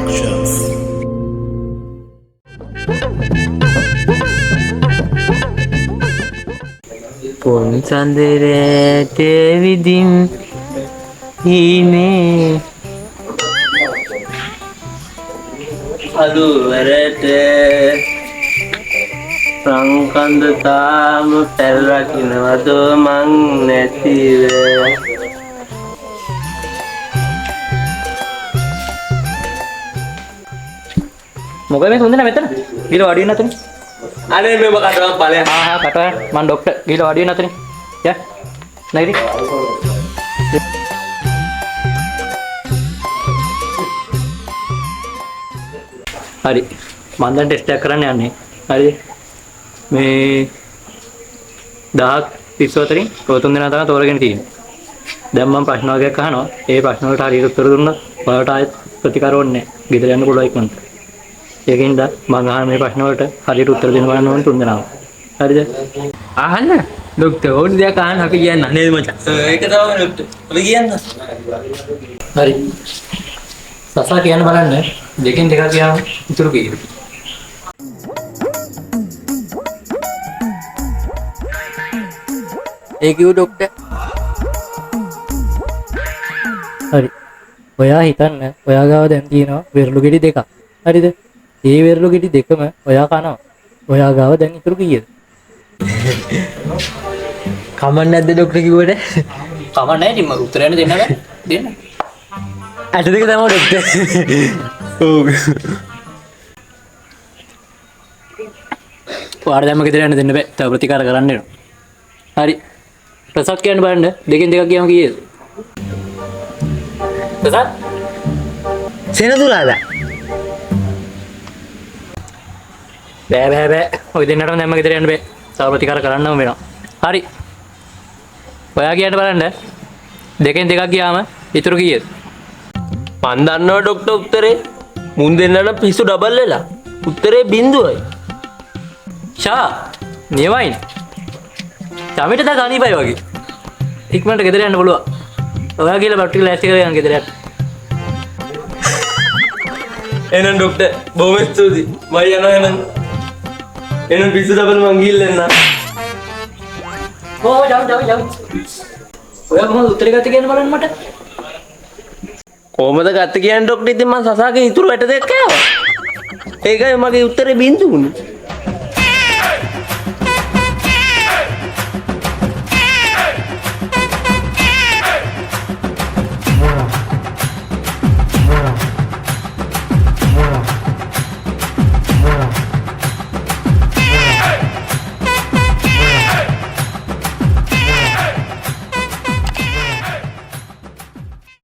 Productions. පොන් සඳරට විදින් හීනේ අලුවරට සංකන්ද තාම පැල් රකින්නවද මං නැතිව මොකද මේ හොඳ නැ මෙතන ගිල වඩිය නැතනේ අනේ මේ කටවක් බලය කටව මම ડોක්ටර් ගිල වඩිය නැතනේ යා නැගිටි හරි මම දැන් ටෙස්ට් එකක් කරන්න යන්නේ හරිද මේ 10ක් 30 අතරින් ඔය තුන් දෙනා තමයි තෝරගෙන තියෙන්නේ දැන් මම ප්‍රශ්න වර්ගයක් අහනවා ඒ ප්‍රශ්න වලට හරියට උත්තර දුන්නොත් ඔයාලට ආයෙත් ප්‍රතිකාර ඕනේ නැහැ ගෙදර යන්න පුළුවන් ඉක්මනට ඒකෙන්ද මම අහන මේ ප්‍රශ්න වලට හරියට උත්තර දෙන්න ඕන තුන් දෙනාම හරිද අහන්න ડોක්ටර් ඕන දෙයක් අහන්න අපි කියන්න නේද මචං ඒක තමයි ડોක්ටර් අපි කියන්න හරි සසා කියන්න බලන්න දෙකෙන් දෙකක් ගියාම ඉතුරු කීයද ඒ කිව්ව ડોක්ටර් හරි ඔයා හිතන්න ඔයා ගාව දැන් තියෙනවා වෙරළු ගෙඩි දෙකක් හරිද ඒ වෙරළු ගෙඩි දෙකම ඔයා කනවා ඔයා ගාව දැන් ඉතුරු කීයද කමන්න නැද්ද ડોක්ටර් කිව්වට කමන්න නැහැ ඉතින් මම උත්තරයන් දෙන්න බෑ දෙන්න ඇට දෙක තමයි ડોක්ටර් ඔව් ඔයාලා දැම්ම ගෙදර යන්න දෙන්න බෑ තව ප්‍රතිකාර කරන්න වෙනවා හරි ප්‍රසත් කියන්න බලන්න දෙකෙන් දෙකක් ගියාම කීයද ප්‍රසත් සෙනදුරාද බෑ ඔය දෙන්නටම දැම්ම ගෙදර යන්න බෑ තව ප්‍රතිකාර කරන්නම වෙනවා හරි ඔයා කියන්න බලන්න දෙකෙන් දෙකක් ගියාම ඉතුරු කීයද මන් දන්නවා ડોක්ටර් උත්තරේ මුන් දෙන්නට පිස්සු ඩබල් වෙලා උත්තරේ බිඳුවයි ෂා නියමයි තමයිට දැන් අනීපයි වගේ ඉක්මනට ගෙදර යන්න පුළුවන් ඔයා කියලා බට්ටි ලෑස්ති කරගෙන ගෙදර යන්න එහෙනම් ડોක්ටර් බොහොම ස්තුතියි මම යනවා එහෙනම් පිස්සු ඩබල් මං ගිහිල්ලා එන්න જાવ ඔයා කොහොමද උත්තරේ ගත්තේ කියන්න බලන්න මට කොහමද ගත්තේ කියන්නේ ડોක්ටර් ඉතින් මං සසාගේ ඉතුරු 62 කෑවා ඒකයි මගේ උත්තරේ බින්දුනේ